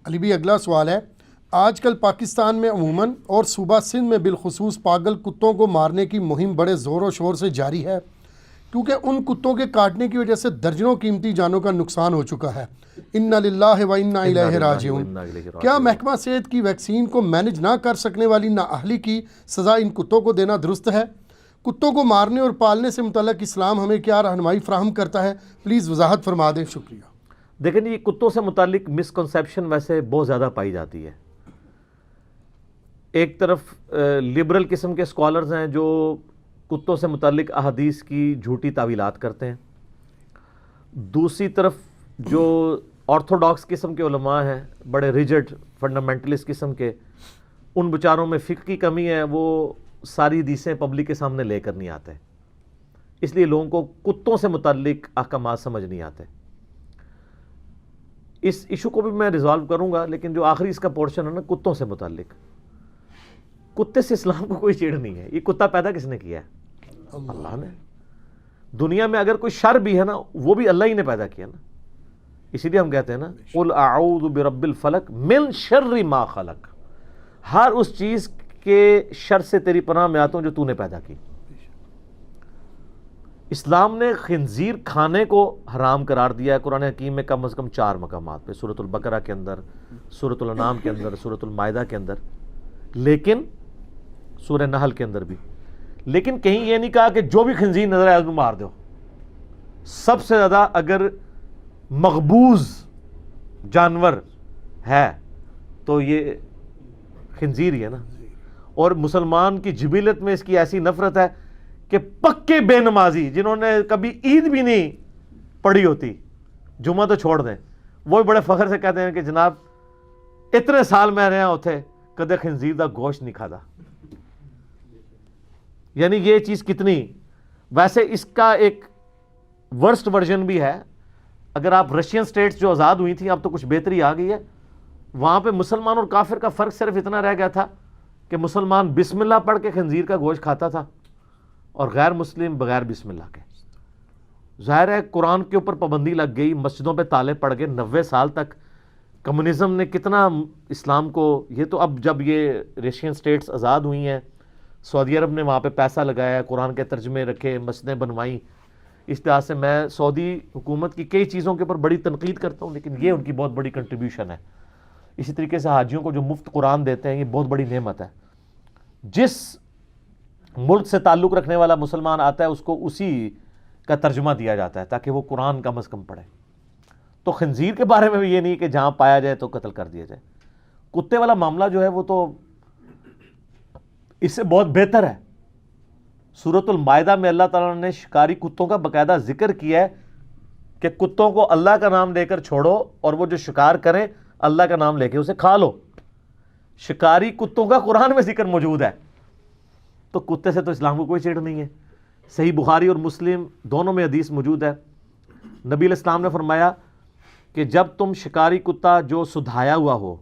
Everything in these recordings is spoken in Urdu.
علی بھی اگلا سوال ہے، آج کل پاکستان میں عموماً اور صوبہ سندھ میں بالخصوص پاگل کتوں کو مارنے کی مہم بڑے زور و شور سے جاری ہے، کیونکہ ان کتوں کے کاٹنے کی وجہ سے درجنوں قیمتی جانوں کا نقصان ہو چکا ہے۔ انا للہ و انا الیہ راجعون۔ کیا محکمہ صحت کی ویکسین کو مینج نہ کر سکنے والی نااہلی کی سزا ان کتوں کو دینا درست ہے؟ کتوں کو مارنے اور پالنے سے متعلق اسلام ہمیں کیا رہنمائی فراہم کرتا ہے؟ پلیز وضاحت فرما دیں، شکریہ۔ دیکھیں یہ کتوں سے متعلق مسکنسیپشن ویسے بہت زیادہ پائی جاتی ہے۔ ایک طرف لبرل قسم کے اسکالرز ہیں جو کتوں سے متعلق احادیث کی جھوٹی تعویلات کرتے ہیں، دوسری طرف جو آرتھوڈاکس قسم کے علماء ہیں، بڑے ریجڈ فنڈامنٹلسٹ قسم کے، ان بیچاروں میں فقہ کی کمی ہے، وہ ساری حدیثیں پبلک کے سامنے لے کر نہیں آتے، اس لیے لوگوں کو کتوں سے متعلق احکامات سمجھ نہیں آتے۔ اس ایشو کو بھی میں ریزالو کروں گا، لیکن جو آخری اس کا پورشن ہے نا کتوں سے متعلق، کتے سے اسلام کو کوئی چیڑ نہیں ہے۔ یہ کتا پیدا کس نے کیا ہے؟ اللہ نے۔ دنیا میں اگر کوئی شر بھی ہے نا وہ بھی اللہ ہی نے پیدا کیا نا، اسی لیے ہم کہتے ہیں نا قل اعوذ برب الفلق من شر ما خلق، ہر اس چیز کے شر سے تیری پناہ میں آتا ہوں جو تو نے پیدا کی۔ اسلام نے خنزیر کھانے کو حرام قرار دیا ہے قرآن حکیم میں کم از کم 4 مقامات پہ، سورۃ البقرہ کے اندر، سورۃ الانعام کے اندر، سورۃ المائدہ کے اندر، لیکن سورہ نحل کے اندر بھی، لیکن کہیں یہ نہیں کہا کہ جو بھی خنزیر نظر آئے اس کو مار دو۔ سب سے زیادہ اگر مقبوض جانور ہے تو یہ خنزیر ہی ہے نا، اور مسلمان کی جبیلت میں اس کی ایسی نفرت ہے کہ پکے بے نمازی جنہوں نے کبھی عید بھی نہیں پڑھی ہوتی، جمعہ تو چھوڑ دیں، وہ بڑے فخر سے کہتے ہیں کہ جناب اتنے سال میں رہا ہوتے کدے خنزیر دا گوشت نہیں کھادا۔ یعنی یہ چیز کتنی، ویسے اس کا ایک ورسٹ ورژن بھی ہے۔ اگر آپ رشین سٹیٹس جو آزاد ہوئی تھیں اب تو کچھ بہتری آ گئی ہے، وہاں پہ مسلمان اور کافر کا فرق صرف اتنا رہ گیا تھا کہ مسلمان بسم اللہ پڑھ کے خنزیر کا گوشت کھاتا تھا اور غیر مسلم بغیر بسم اللہ کے۔ ظاہر ہے قرآن کے اوپر پابندی لگ گئی، مسجدوں پہ تالے پڑ گئے، 90 سال تک کمیونزم نے کتنا اسلام کو، یہ تو اب جب یہ رشین سٹیٹس آزاد ہوئی ہیں، سعودی عرب نے وہاں پہ پیسہ لگایا، قرآن کے ترجمے رکھے، مسجدیں بنوائیں، اس طرح سے میں سعودی حکومت کی کئی چیزوں کے اوپر بڑی تنقید کرتا ہوں، لیکن یہ ان کی بہت بڑی کنٹریبیوشن ہے۔ اسی طریقے سے حاجیوں کو جو مفت قرآن دیتے ہیں یہ بہت بڑی نعمت ہے۔ جس ملک سے تعلق رکھنے والا مسلمان آتا ہے اس کو اسی کا ترجمہ دیا جاتا ہے تاکہ وہ قرآن کم از کم پڑھے۔ تو خنزیر کے بارے میں بھی یہ نہیں کہ جہاں پایا جائے تو قتل کر دیا جائے۔ کتے والا معاملہ جو ہے وہ تو اس سے بہت بہتر ہے۔ سورۃ المائدہ میں اللہ تعالیٰ نے شکاری کتوں کا باقاعدہ ذکر کیا ہے کہ کتوں کو اللہ کا نام لے کر چھوڑو اور وہ جو شکار کریں اللہ کا نام لے کے اسے کھا لو۔ شکاری کتوں کا قرآن میں ذکر موجود ہے، تو کتے سے تو اسلام کو کوئی چیڑ نہیں ہے۔ صحیح بخاری اور مسلم دونوں میں حدیث موجود ہے، نبی علیہ السلام نے فرمایا کہ جب تم شکاری کتا جو سدھایا ہوا ہو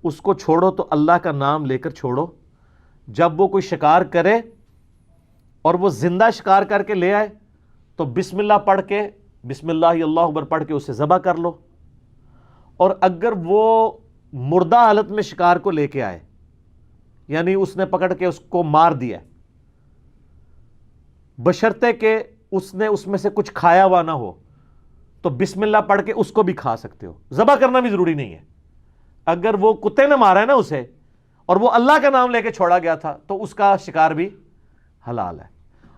اس کو چھوڑو تو اللہ کا نام لے کر چھوڑو، جب وہ کوئی شکار کرے اور وہ زندہ شکار کر کے لے آئے تو بسم اللہ پڑھ کے، بسم اللہ اللہ اکبر پڑھ کے اسے ذبح کر لو، اور اگر وہ مردہ حالت میں شکار کو لے کے آئے، یعنی اس نے پکڑ کے اس کو مار دیا بشرطے کہ اس نے اس میں سے کچھ کھایا ہوا نہ ہو، تو بسم اللہ پڑھ کے اس کو بھی کھا سکتے ہو، ذبح کرنا بھی ضروری نہیں ہے۔ اگر وہ کتے نے مارا ہے نا اسے اور وہ اللہ کا نام لے کے چھوڑا گیا تھا تو اس کا شکار بھی حلال ہے۔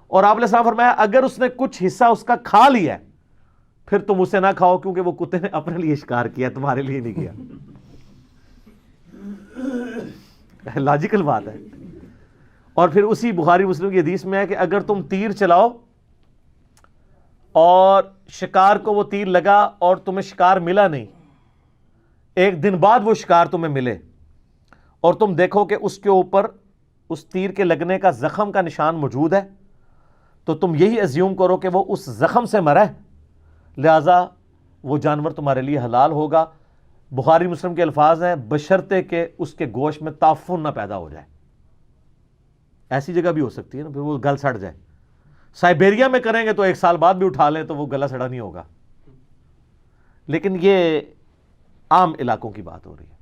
اور آپ نے صاحب فرمایا اگر اس نے کچھ حصہ اس کا کھا لیا ہے پھر تم اسے نہ کھاؤ کیونکہ وہ کتے نے اپنے لیے شکار کیا، تمہارے لیے نہیں کیا۔ لاجیکل بات ہے۔ اور پھر اسی بخاری مسلم کی حدیث میں ہے کہ اگر تم تیر چلاؤ اور شکار کو وہ تیر لگا اور تمہیں شکار ملا نہیں، ایک دن بعد وہ شکار تمہیں ملے اور تم دیکھو کہ اس کے اوپر اس تیر کے لگنے کا زخم کا نشان موجود ہے، تو تم یہی ازیوم کرو کہ وہ اس زخم سے مرا ہے، لہذا وہ جانور تمہارے لیے حلال ہوگا۔ بخاری مسلم کے الفاظ ہیں بشرطے کہ اس کے گوشت میں تعفن نہ پیدا ہو جائے۔ ایسی جگہ بھی ہو سکتی ہے نا پھر وہ گل سڑ جائے، سائبیریا میں کریں گے تو 1 سال بعد بھی اٹھا لیں تو وہ گلا سڑا نہیں ہوگا، لیکن یہ عام علاقوں کی بات ہو رہی ہے۔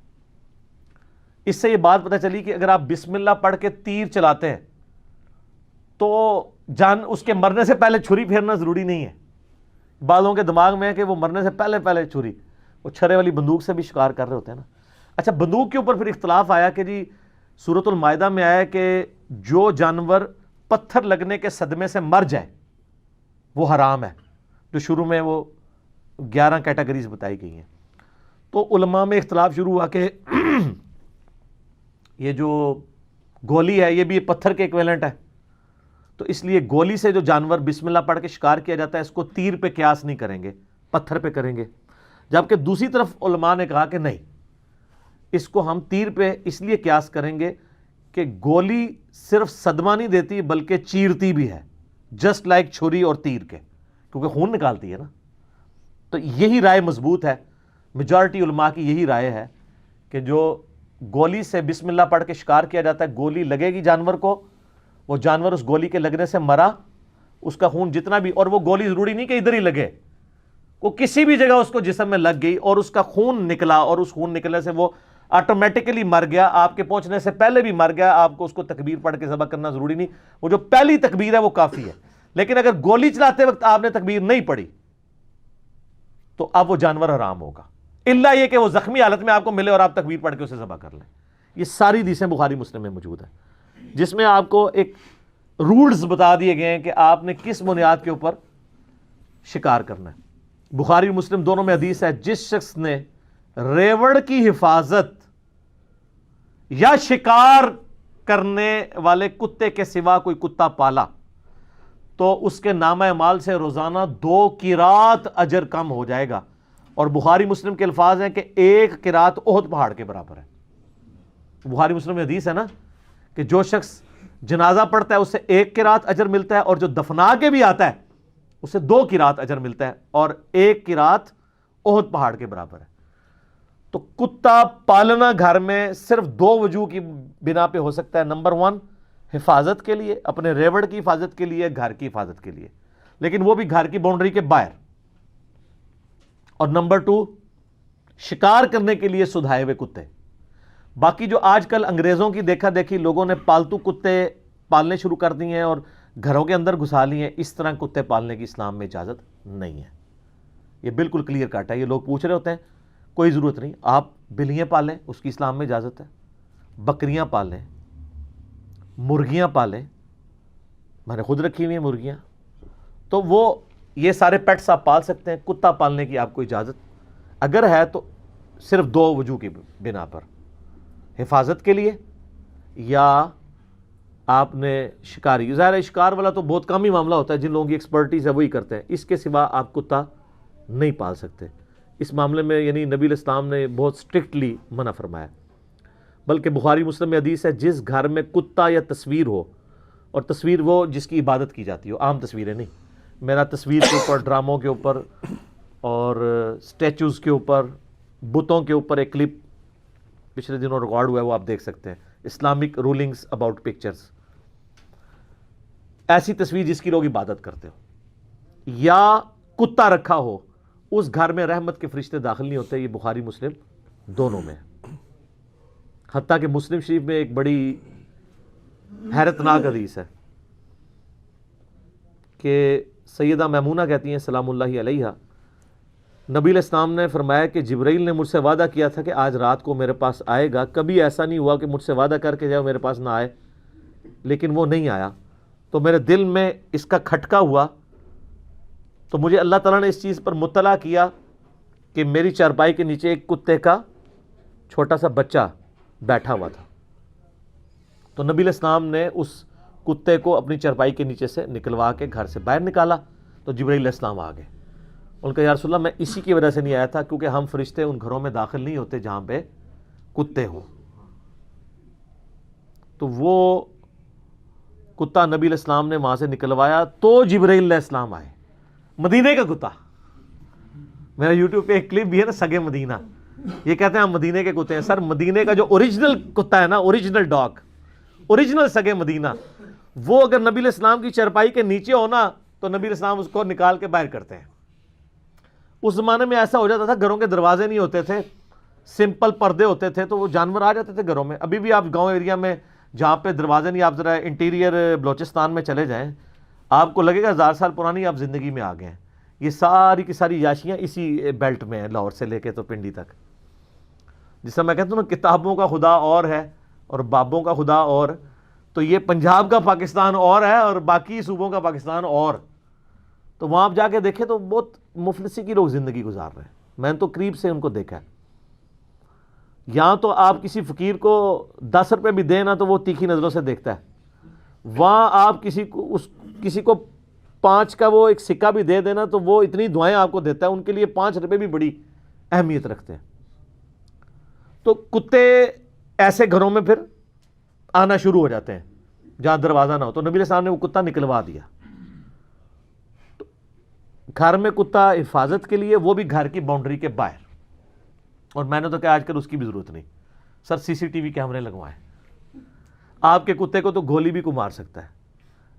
اس سے یہ بات پتہ چلی کہ اگر آپ بسم اللہ پڑھ کے تیر چلاتے ہیں تو اس کے مرنے سے پہلے چھری پھیرنا ضروری نہیں ہے. بعضوں کے دماغ میں ہے کہ وہ مرنے سے پہلے چھری، وہ چھرے والی بندوق سے بھی شکار کر رہے ہوتے ہیں نا. اچھا، بندوق کے اوپر پھر اختلاف آیا کہ جی سورۃ المائدہ میں آیا کہ جو جانور پتھر لگنے کے صدمے سے مر جائے وہ حرام ہے، جو شروع میں وہ 11 کیٹیگریز بتائی گئی ہیں. تو علماء میں اختلاف شروع ہوا کہ یہ جو گولی ہے یہ بھی پتھر کے ایکویلنٹ ہے، تو اس لیے گولی سے جو جانور بسم اللہ پڑھ کے شکار کیا جاتا ہے اس کو تیر پہ قیاس نہیں کریں گے، پتھر پہ کریں گے. جبکہ دوسری طرف علماء نے کہا کہ نہیں، اس کو ہم تیر پہ اس لیے قیاس کریں گے کہ گولی صرف صدمہ نہیں دیتی بلکہ چیرتی بھی ہے، جسٹ لائک چھری اور تیر کے، کیونکہ خون نکالتی ہے نا. تو یہی رائے مضبوط ہے، میجارٹی علماء کی یہی رائے ہے کہ جو گولی سے بسم اللہ پڑھ کے شکار کیا جاتا ہے، گولی لگے گی جانور کو، وہ جانور اس گولی کے لگنے سے مرا، اس کا خون جتنا بھی، اور وہ گولی ضروری نہیں کہ ادھر ہی لگے، وہ کسی بھی جگہ اس کو جسم میں لگ گئی اور اس کا خون نکلا اور اس خون نکلنے سے وہ آٹومیٹکلی مر گیا، آپ کے پہنچنے سے پہلے بھی مر گیا، آپ کو اس کو تکبیر پڑھ کے ذبح کرنا ضروری نہیں، وہ جو پہلی تکبیر ہے وہ کافی ہے. لیکن اگر گولی چلاتے وقت آپ نے تکبیر نہیں پڑھی تو اب وہ جانور حرام ہوگا، الا یہ کہ وہ زخمی حالت میں آپ کو ملے اور آپ تکبیر پڑھ کے اسے ذبح کر لیں. یہ ساری حدیثیں بخاری مسلم میں موجود ہیں جس میں آپ کو ایک رولز بتا دیے گئے ہیں کہ آپ نے کس بنیاد کے اوپر شکار کرنا ہے. بخاری اور مسلم دونوں میں حدیث ہے، جس شخص نے ریوڑ کی حفاظت یا شکار کرنے والے کتے کے سوا کوئی کتا پالا تو اس کے نامہ اعمال سے روزانہ 2 قرات اجر کم ہو جائے گا. اور بخاری مسلم کے الفاظ ہیں کہ 1 قرات احد پہاڑ کے برابر ہے. بخاری مسلم میں حدیث ہے نا کہ جو شخص جنازہ پڑھتا ہے اسے 1 قرات اجر ملتا ہے، اور جو دفنا کے بھی آتا ہے اسے 2 قرات اجر ملتا ہے، اور 1 قرات احد پہاڑ کے برابر ہے. تو کتا پالنا گھر میں صرف 2 وجوہ کی بنا پہ ہو سکتا ہے. نمبر 1 حفاظت کے لیے، اپنے ریوڑ کی حفاظت کے لیے، گھر کی حفاظت کے لیے، لیکن وہ بھی گھر کی باؤنڈری کے باہر. اور نمبر 2 شکار کرنے کے لیے سدھائے ہوئے کتے. باقی جو آج کل انگریزوں کی دیکھا دیکھی لوگوں نے پالتو کتے پالنے شروع کر دیے ہیں اور گھروں کے اندر گھسا لیے ہیں، اس طرح کتے پالنے کی اسلام میں اجازت نہیں ہے. یہ بالکل کلیئر کٹ ہے. یہ لوگ پوچھ رہے ہوتے ہیں، کوئی ضرورت نہیں، آپ بلیاں پالیں، اس کی اسلام میں اجازت ہے، بکریاں پالیں، مرغیاں پالیں، میں نے خود رکھی ہوئی ہیں مرغیاں، تو وہ یہ سارے پیٹس آپ پال سکتے ہیں. کتا پالنے کی آپ کو اجازت اگر ہے تو صرف 2 وجوہ کی بنا پر، حفاظت کے لیے یا آپ نے شکاری. ظاہر ہے شکار والا تو بہت کم ہی معاملہ ہوتا ہے، جن لوگوں کی ایکسپرٹیز ہے وہی کرتے ہیں، اس کے سوا آپ کتا نہیں پال سکتے. اس معاملے میں یعنی نبی علیہ السلام نے بہت سٹرکٹلی منع فرمایا. بلکہ بخاری مسلم میں حدیث ہے، جس گھر میں کتا یا تصویر ہو، اور تصویر وہ جس کی عبادت کی جاتی ہو، عام تصویریں نہیں. میرا تصویر کے اوپر، ڈراموں کے اوپر اور سٹیچوز کے اوپر، بتوں کے اوپر ایک کلپ پچھلے دنوں ریکارڈ ہوا ہے، وہ آپ دیکھ سکتے ہیں، اسلامک رولنگز اباؤٹ پکچرز. ایسی تصویر جس کی لوگ عبادت کرتے ہو یا کتا رکھا ہو، اس گھر میں رحمت کے فرشتے داخل نہیں ہوتے. یہ بخاری مسلم دونوں میں. حتیٰ کہ مسلم شریف میں ایک بڑی حیرت ناک حدیث ہے کہ سیدہ میمونہ کہتی ہیں سلام اللہ علیہا، نبی علیہ السلام نے فرمایا کہ جبرائیل نے مجھ سے وعدہ کیا تھا کہ آج رات کو میرے پاس آئے گا. کبھی ایسا نہیں ہوا کہ مجھ سے وعدہ کر کے جائے میرے پاس نہ آئے، لیکن وہ نہیں آیا. تو میرے دل میں اس کا کھٹکا ہوا، تو مجھے اللہ تعالیٰ نے اس چیز پر مطلع کیا کہ میری چارپائی کے نیچے ایک کتے کا چھوٹا سا بچہ بیٹھا ہوا تھا. تو نبی علیہ السلام نے اس کتے کو اپنی چارپائی کے نیچے سے نکلوا کے گھر سے باہر نکالا. تو جبرائیل علیہ السلام آ گئے. ان کا یا رسول اللہ میں اسی کی وجہ سے نہیں آیا تھا کیونکہ ہم فرشتے ان گھروں میں داخل نہیں ہوتے جہاں پہ کتے ہوں. تو وہ کتا نبی علیہ السلام نے وہاں سے نکلوایا تو جبرائیل علیہ السلام آئے. مدینے کا کتا، میرا یوٹیوب پہ ایک کلپ بھی ہے نا، سگے مدینہ. یہ کہتے ہیں ہم مدینے کے کتے ہیں. سر مدینے کا جو اوریجنل کتا ہے نا، اوریجنل ڈاگ، اوریجنل سگے مدینہ، وہ اگر نبی علیہ السلام کی چرپائی کے نیچے ہو نا تو نبی علیہ السلام اس کو نکال کے باہر کرتے ہیں. اس زمانے میں ایسا ہو جاتا تھا، گھروں کے دروازے نہیں ہوتے تھے سمپل پردے ہوتے تھے تو وہ جانور آ جاتے تھے گھروں میں. ابھی بھی آپ گاؤں ایریا میں جہاں پہ دروازے نہیں, آپ ذرا انٹیریئر بلوچستان میں چلے جائیں, آپ کو لگے گا 1000 سال پرانی آپ زندگی میں آ گئے ہیں. یہ ساری کی ساری یاشیاں اسی بیلٹ میں ہیں, لاہور سے لے کے تو پنڈی تک. جس سے میں کہتا ہوں نا کتابوں کا خدا اور ہے اور بابوں کا خدا اور, تو یہ پنجاب کا پاکستان اور ہے اور باقی صوبوں کا پاکستان اور. تو وہاں آپ جا کے دیکھیں تو بہت مفلسی کی لوگ زندگی گزار رہے ہیں. میں نے تو قریب سے ان کو دیکھا ہے. یہاں تو آپ کسی فقیر کو 10 روپے بھی دیں نا تو وہ تیکھی نظروں سے دیکھتا ہے. وہاں آپ کسی کو 5 کا وہ ایک سکہ بھی دے دینا تو وہ اتنی دعائیں آپ کو دیتا ہے. ان کے لیے 5 روپے بھی بڑی اہمیت رکھتے ہیں. تو کتے ایسے گھروں میں پھر آنا شروع ہو جاتے ہیں جہاں دروازہ نہ ہو. تو نبی علیہ السلام نے وہ کتا نکلوا دیا. تو گھر میں کتا حفاظت کے لیے, وہ بھی گھر کی باؤنڈری کے باہر. اور میں نے تو کہا آج کل اس کی بھی ضرورت نہیں سر, CCTV کیمرے لگوائیں. آپ کے کتے کو تو گولی بھی کو مار سکتا ہے,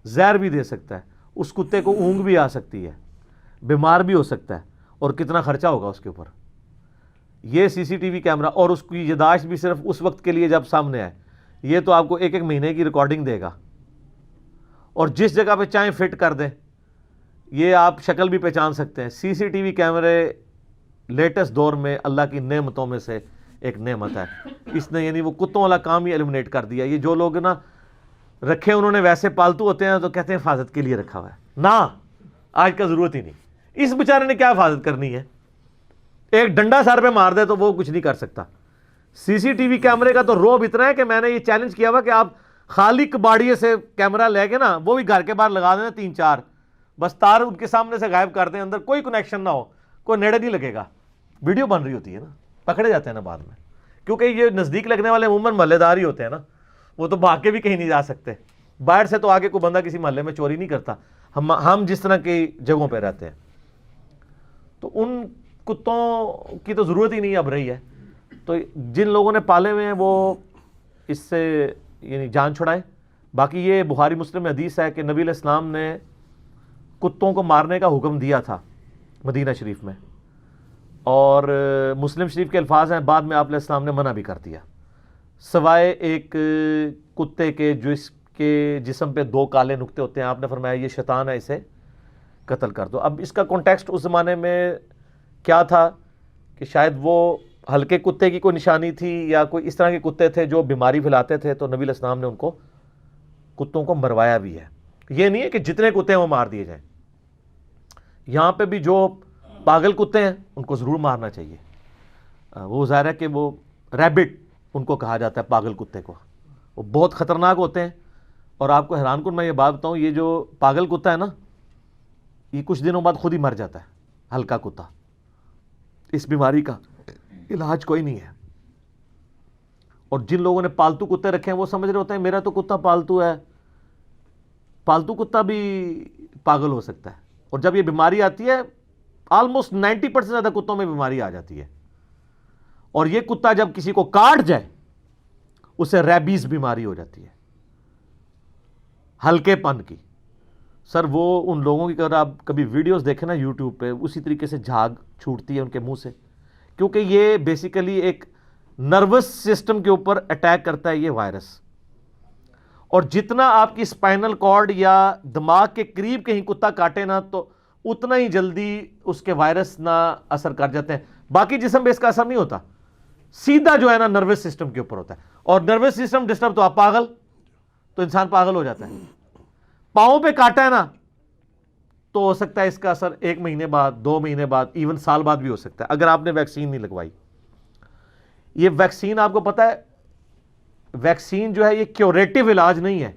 زہر بھی دے سکتا ہے, اس کتے کو اونگ بھی آ سکتی ہے, بیمار بھی ہو سکتا ہے, اور کتنا خرچہ ہوگا اس کے اوپر. یہ CCTV کیمرہ, اور اس کی یاداشت بھی صرف اس وقت کے لیے جب سامنے آئے. یہ تو آپ کو 1 مہینے کی ریکارڈنگ دے گا, اور جس جگہ پہ چاہیں فٹ کر دیں. یہ آپ شکل بھی پہچان سکتے ہیں. CCTV کیمرے لیٹسٹ دور میں اللہ کی نعمتوں میں سے ایک نعمت ہے. اس نے یعنی وہ کتوں والا کام ہی ایلیمنیٹ کر دیا. یہ جو لوگ نا رکھے انہوں نے ویسے پالتو ہوتے ہیں تو کہتے ہیں حفاظت کے لیے رکھا ہوا ہے. نہ, آج کا ضرورت ہی نہیں. اس بیچارے نے کیا حفاظت کرنی ہے؟ ایک ڈنڈا سر پہ مار دے تو وہ کچھ نہیں کر سکتا. CCTV کیمرے کا تو روب اتنا ہے کہ میں نے یہ چیلنج کیا ہوا کہ آپ خالی کباڑیے سے کیمرہ لے کے نا, وہ بھی گھر کے باہر لگا دینا 3-4, بس تار ان کے سامنے سے غائب کر دیں, اندر کوئی کنیکشن نہ ہو, کوئی نیڑے نہیں لگے گا. ویڈیو بن رہی ہوتی ہے نا, پکڑے جاتے ہیں نا بعد میں, کیونکہ یہ نزدیک لگنے والے عموماً محلے دار ہی ہوتے ہیں نا, وہ تو بھاگ کے بھی کہیں نہیں جا سکتے. باہر سے تو آگے کوئی بندہ کسی محلے میں چوری نہیں کرتا, ہم جس طرح کی جگہوں پہ رہتے ہیں. تو ان کتوں کی تو ضرورت ہی نہیں اب رہی ہے. تو جن لوگوں نے پالے ہوئے ہیں وہ اس سے یعنی جان چھڑائیں. باقی یہ بخاری مسلم میں حدیث ہے کہ نبی علیہ السلام نے کتوں کو مارنے کا حکم دیا تھا مدینہ شریف میں, اور مسلم شریف کے الفاظ ہیں, بعد میں آپ علیہ السلام نے منع بھی کر دیا, سوائے ایک کتے کے جو اس کے جسم پہ 2 کالے نقطے ہوتے ہیں. آپ نے فرمایا یہ شیطان ہے, اسے قتل کر دو. اب اس کا کانٹیکسٹ اس زمانے میں کیا تھا کہ شاید وہ ہلکے کتے کی کوئی نشانی تھی یا کوئی اس طرح کے کتے تھے جو بیماری پھیلاتے تھے, تو نبی علیہ السلام نے ان کو کتوں کو مروایا بھی ہے. یہ نہیں ہے کہ جتنے کتے ہیں وہ مار دیے جائیں. یہاں پہ بھی جو پاگل کتے ہیں ان کو ضرور مارنا چاہیے. وہ ظاہر ہے کہ وہ ریبٹ ان کو کہا جاتا ہے, پاگل کتے کو. وہ بہت خطرناک ہوتے ہیں. اور آپ کو حیران کن میں یہ بات بتاؤں, یہ جو پاگل کتا ہے نا, یہ کچھ دنوں بعد خود ہی مر جاتا ہے. ہلکا کتا, اس بیماری کا علاج کوئی نہیں ہے. اور جن لوگوں نے پالتو کتے رکھے ہیں وہ سمجھ رہے ہوتے ہیں میرا تو کتا پالتو ہے. پالتو کتا بھی پاگل ہو سکتا ہے. اور جب یہ بیماری آتی ہے, آلموسٹ 90% زیادہ کتوں میں بیماری آ جاتی ہے. اور یہ کتا جب کسی کو کاٹ جائے اسے ریبیز بیماری ہو جاتی ہے, ہلکے پن کی. سر وہ ان لوگوں کی اگر آپ کبھی ویڈیوز دیکھیں نا یوٹیوب پہ, اسی طریقے سے جھاگ چھوٹتی ہے ان کے منہ سے, کیونکہ یہ بیسیکلی ایک نروس سسٹم کے اوپر اٹیک کرتا ہے یہ وائرس. اور جتنا آپ کی سپائنل کارڈ یا دماغ کے قریب کہیں کتا کاٹے نا تو اتنا ہی جلدی اس کے وائرس نہ اثر کر جاتے ہیں. باقی جسم پہ اس کا اثر نہیں ہوتا, سیدھا جو ہے نا نروس سسٹم کے اوپر ہوتا ہے. اور نروس سسٹم ڈسٹرب تو آپ پاگل, تو انسان پاگل ہو جاتا ہے. پاؤں پہ کاٹا ہے نا تو ہو سکتا ہے اس کا اثر 1 مہینے بعد, 2 مہینے بعد, ایون سال بعد بھی ہو سکتا ہے اگر آپ نے ویکسین نہیں لگوائی. یہ ویکسین آپ کو پتا ہے, ویکسین جو ہے یہ کیوریٹو علاج نہیں ہے,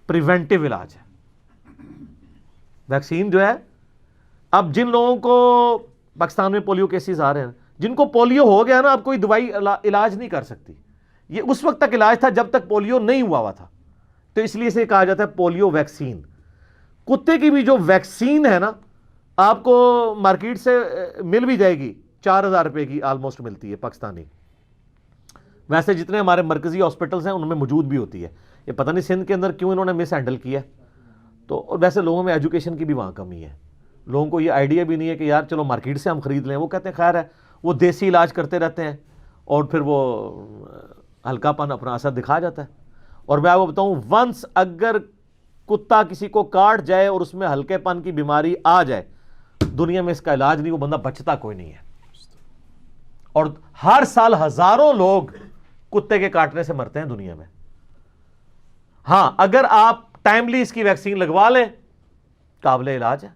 پریونٹیو علاج ہے. ویکسین جو ہے, اب جن لوگوں کو پاکستان میں پولیو کیسز آ رہے ہیں, جن کو پولیو ہو گیا نا, اب کوئی دوائی علاج نہیں کر سکتی. یہ اس وقت تک علاج تھا جب تک پولیو نہیں ہوا تھا, تو اس لیے سے کہا جاتا ہے پولیو ویکسین. کتے کی بھی جو ویکسین ہے نا, آپ کو مارکیٹ سے مل بھی جائے گی, 4000 روپے کی آلموسٹ ملتی ہے پاکستانی. ویسے جتنے ہمارے مرکزی ہاسپٹلس ہیں ان میں موجود بھی ہوتی ہے. یہ پتہ نہیں سندھ کے اندر کیوں انہوں نے مس ہینڈل کیا. تو ویسے لوگوں میں ایجوکیشن کی بھی وہاں کمی ہے. لوگوں کو یہ آئیڈیا بھی نہیں ہے کہ یار چلو مارکیٹ سے ہم خرید لیں. وہ کہتے ہیں خیر ہے, وہ دیسی علاج کرتے رہتے ہیں. اور پھر وہ ہلکا پن اپنا اثر دکھا جاتا ہے. اور میں آپ کو بتاؤں ونس اگر کتا کسی کو کاٹ جائے اور اس میں ہلکے پن کی بیماری آ جائے, دنیا میں اس کا علاج نہیں, وہ بندہ بچتا کوئی نہیں ہے. اور ہر سال ہزاروں لوگ کتے کے کاٹنے سے مرتے ہیں دنیا میں. ہاں اگر آپ ٹائملی اس کی ویکسین لگوا لیں قابل علاج ہے.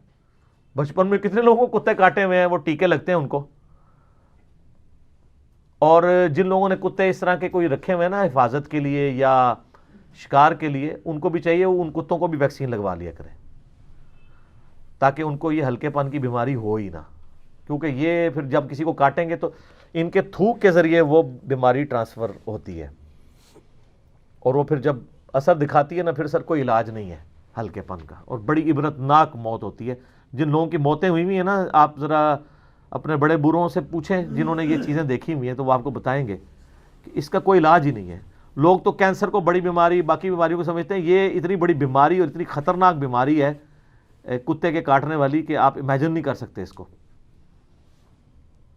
بچپن میں کتنے لوگوں کو کتے کاٹے ہوئے ہیں, وہ ٹیکے لگتے ہیں ان کو. اور جن لوگوں نے کتے اس طرح کے کوئی رکھے ہوئے ہیں نا حفاظت کے لیے یا شکار کے لیے, ان کو بھی چاہیے ان کتوں کو بھی ویکسین لگوا لیا کریں تاکہ ان کو یہ ہلکے پن کی بیماری ہو ہی نہ. کیونکہ یہ پھر جب کسی کو کاٹیں گے تو ان کے تھوک کے ذریعے وہ بیماری ٹرانسفر ہوتی ہے, اور وہ پھر جب اثر دکھاتی ہے نا پھر سر کوئی علاج نہیں ہے ہلکے پن کا, اور بڑی عبرت ناک موت ہوتی ہے. جن لوگوں کی موتیں ہوئی ہیں نا, آپ ذرا اپنے بڑے بوڑھوں سے پوچھیں جنہوں نے یہ چیزیں دیکھی ہوئی ہیں, تو وہ آپ کو بتائیں گے کہ اس کا کوئی علاج ہی نہیں ہے. لوگ تو کینسر کو بڑی بیماری, باقی بیماریوں کو سمجھتے ہیں. یہ اتنی بڑی بیماری اور اتنی خطرناک بیماری ہے کتے کے کاٹنے والی کہ آپ امیجن نہیں کر سکتے اس کو.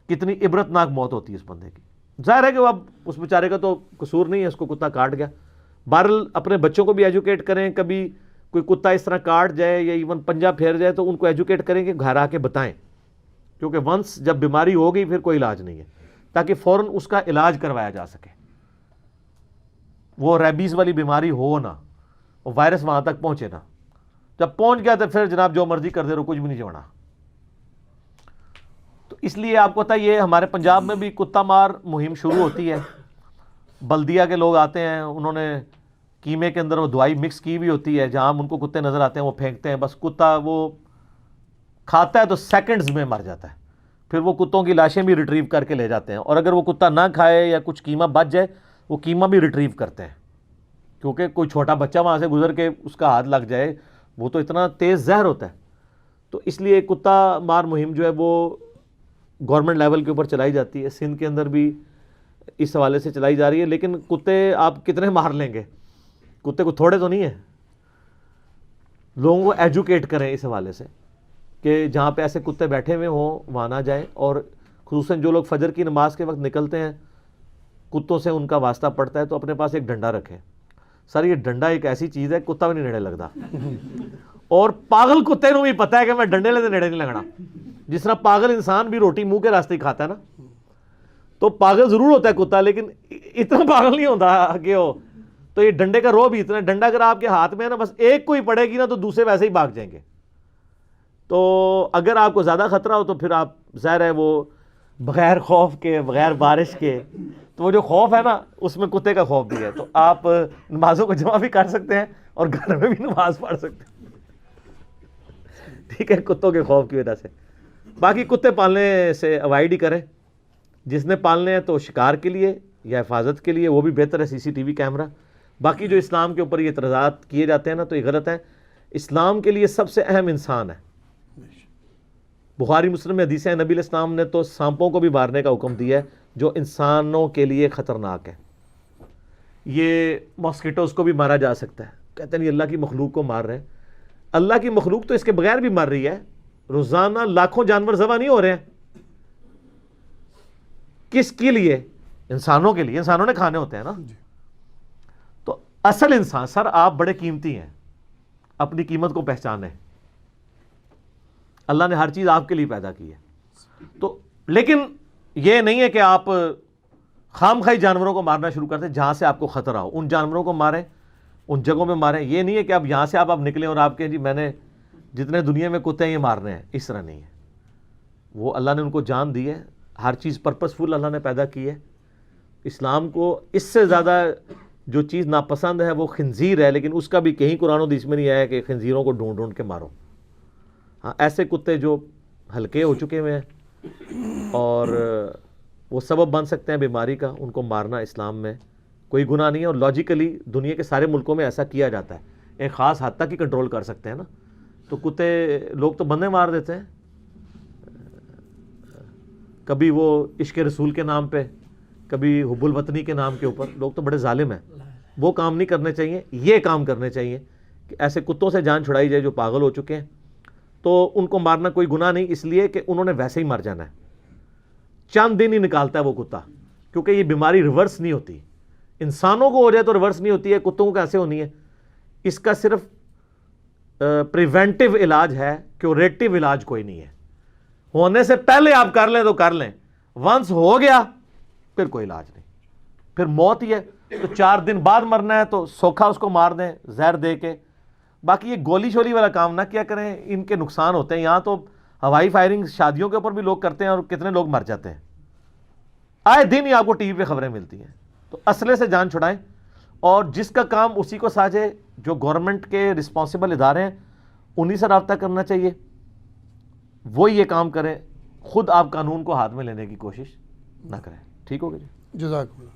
کتنی عبرت ناک موت ہوتی ہے اس بندے کی. ظاہر ہے کہ اب اس بیچارے کا تو قصور نہیں ہے, اس کو کتا کاٹ گیا. بہرحال اپنے بچوں کو بھی ایجوکیٹ کریں, کبھی کوئی کتا اس طرح کاٹ جائے یا ایون پنجہ پھیر جائے تو ان کو ایجوکیٹ کریں کہ گھر آ کے بتائیں, کیونکہ ونس جب بیماری ہو گئی پھر کوئی علاج نہیں ہے, تاکہ فوراً اس کا علاج کروایا جا سکے. وہ ریبیز والی بیماری ہو نہ, وہ وائرس وہاں تک پہنچے نہ. جب پہنچ گیا تو پھر جناب جو مرضی کر دے رہو, کچھ بھی نہیں چھوڑنا. تو اس لیے آپ کو پتا یہ ہمارے پنجاب میں بھی کتا مار مہم شروع ہوتی ہے. بلدیہ کے لوگ آتے ہیں, انہوں نے کیمے کے اندر وہ دوائی مکس کی ہوئی ہوتی ہے, جہاں ان کو کتے نظر آتے ہیں وہ پھینکتے ہیں. بس کتا وہ کھاتا ہے تو سیکنڈز میں مر جاتا ہے. پھر وہ کتوں کی لاشیں بھی ریٹریو کر کے لے جاتے ہیں, اور اگر وہ کتا نہ کھائے یا کچھ قیمہ بچ جائے وہ قیمہ بھی ریٹریو کرتے ہیں, کیونکہ کوئی چھوٹا بچہ وہاں سے گزر کے اس کا ہاتھ لگ جائے وہ تو اتنا تیز زہر ہوتا ہے. تو اس لیے کتا مار مہم جو ہے وہ گورنمنٹ لیول کے اوپر چلائی جاتی ہے. سندھ کے اندر بھی اس حوالے سے چلائی جا رہی ہے. لیکن کتے آپ کتنے مار لیں گے, کتے کو تھوڑے تو نہیں ہیں. لوگوں کو ایجوکیٹ کریں اس حوالے سے کہ جہاں پہ ایسے کتے بیٹھے ہوئے ہوں وہاں نہ جائیں. اور خصوصاً جو لوگ فجر کی نماز کے وقت نکلتے ہیں, کتوں سے ان کا واسطہ پڑتا ہے, تو اپنے پاس ایک ڈنڈا رکھیں. سر یہ ڈنڈا ایک ایسی چیز ہے کتا بھی نہیں نیڑے لگتا, اور پاگل کتے نوں بھی پتا ہے کہ میں ڈنڈے لے نیڑے نہیں لگنا. جس طرح پاگل انسان بھی روٹی منہ کے راستے ہی کھاتا ہے نا, تو پاگل ضرور ہوتا ہے کتا, لیکن اتنا پاگل نہیں ہوتا کہ وہ. تو یہ ڈنڈے کا رو بھی اتنا, ڈنڈا اگر آپ کے ہاتھ میں ہے نا, بس ایک کوئی پڑے گی نا تو دوسرے ویسے ہی بھاگ جائیں گے. تو اگر آپ کو زیادہ خطرہ ہو تو پھر آپ ظاہر ہے وہ بغیر خوف کے, بغیر بارش کے, تو وہ جو خوف ہے نا اس میں کتے کا خوف بھی ہے. تو آپ نمازوں کو جمع بھی کر سکتے ہیں اور گھر میں بھی نماز پڑھ سکتے ہیں, ٹھیک ہے, کتوں کے خوف کی وجہ سے. باقی کتے پالنے سے اوائڈ ہی کریں. جس نے پالنے ہیں تو شکار کے لیے یا حفاظت کے لیے, وہ بھی بہتر ہے CCTV کیمرہ. باقی جو اسلام کے اوپر یہ اعتراضات کیے جاتے ہیں نا تو یہ غلط ہیں. اسلام کے لیے سب سے اہم انسان ہے. بخاری مسلم میں حدیث ہے, نبی علیہ السلام نے تو سانپوں کو بھی مارنے کا حکم دیا ہے جو انسانوں کے لیے خطرناک ہے. یہ ماسکیٹوز کو بھی مارا جا سکتا ہے. کہتے ہیں یہ اللہ کی مخلوق کو مار رہے ہیں. اللہ کی مخلوق تو اس کے بغیر بھی مر رہی ہے. روزانہ لاکھوں جانور ذبح نہیں ہو رہے ہیں. کس کے لیے؟ انسانوں کے لیے. انسانوں نے کھانے ہوتے ہیں نا. تو اصل انسان, سر آپ بڑے قیمتی ہیں, اپنی قیمت کو پہچانیں. اللہ نے ہر چیز آپ کے لیے پیدا کی ہے. تو لیکن یہ نہیں ہے کہ آپ خام خواہی جانوروں کو مارنا شروع کر دیں جہاں سے آپ کو خطرہ ہو. ان جانوروں کو ماریں, ان جگہوں میں ماریں. یہ نہیں ہے کہ اب یہاں سے آپ نکلیں اور آپ کہیں جی میں نے جتنے دنیا میں کتے ہیں یہ مارنے ہیں. اس طرح نہیں ہے. وہ اللہ نے ان کو جان دی ہے. ہر چیز پرپسفل اللہ نے پیدا کی ہے. اسلام کو اس سے زیادہ جو چیز ناپسند ہے وہ خنزیر ہے, لیکن اس کا بھی کہیں قرآن و حدیث میں نہیں آیا کہ خنزیروں کو ڈھونڈ ڈھونڈ کے مارو. ہاں ایسے کتے جو ہلکے ہو چکے ہوئے ہیں اور وہ سبب بن سکتے ہیں بیماری کا, ان کو مارنا اسلام میں کوئی گناہ نہیں ہے. اور لاجیکلی دنیا کے سارے ملکوں میں ایسا کیا جاتا ہے. ایک خاص حد تک ہی کنٹرول کر سکتے ہیں نا. تو کتے لوگ تو بندے مار دیتے ہیں, کبھی وہ عشق رسول کے نام پہ, کبھی حب الوطنی کے نام کے اوپر. لوگ تو بڑے ظالم ہیں. وہ کام نہیں کرنے چاہیے. یہ کام کرنے چاہیے کہ ایسے کتوں سے جان چھڑائی جائے جو پاگل ہو چکے ہیں. تو ان کو مارنا کوئی گناہ نہیں, اس لیے کہ انہوں نے ویسے ہی مر جانا ہے. چند دن ہی نکالتا ہے وہ کتا, کیونکہ یہ بیماری ریورس نہیں ہوتی. انسانوں کو ہو جائے تو ریورس نہیں ہوتی ہے, کتوں کو کیسے ہونی ہے؟ اس کا صرف پریونٹیو علاج ہے, کیوریٹیو علاج کوئی نہیں ہے. ہونے سے پہلے آپ کر لیں تو کر لیں, ونس ہو گیا پھر کوئی علاج نہیں, پھر موت ہی ہے. تو 4 دن بعد مرنا ہے تو سوکھا اس کو مار دیں زہر دے کے. باقی یہ گولی شولی والا کام نہ کیا کریں, ان کے نقصان ہوتے ہیں. یہاں تو ہوائی فائرنگ شادیوں کے اوپر بھی لوگ کرتے ہیں اور کتنے لوگ مر جاتے ہیں. آئے دن ہی آپ کو ٹی وی پہ خبریں ملتی ہیں. تو اسلحے سے جان چھڑائیں, اور جس کا کام اسی کو ساجے, جو گورنمنٹ کے رسپانسبل ادارے ہیں انہی سے رابطہ کرنا چاہیے, وہ یہ کام کریں. خود آپ قانون کو ہاتھ میں لینے کی کوشش نہ کریں. ٹھیک ہوگا جی. جزاک اللہ.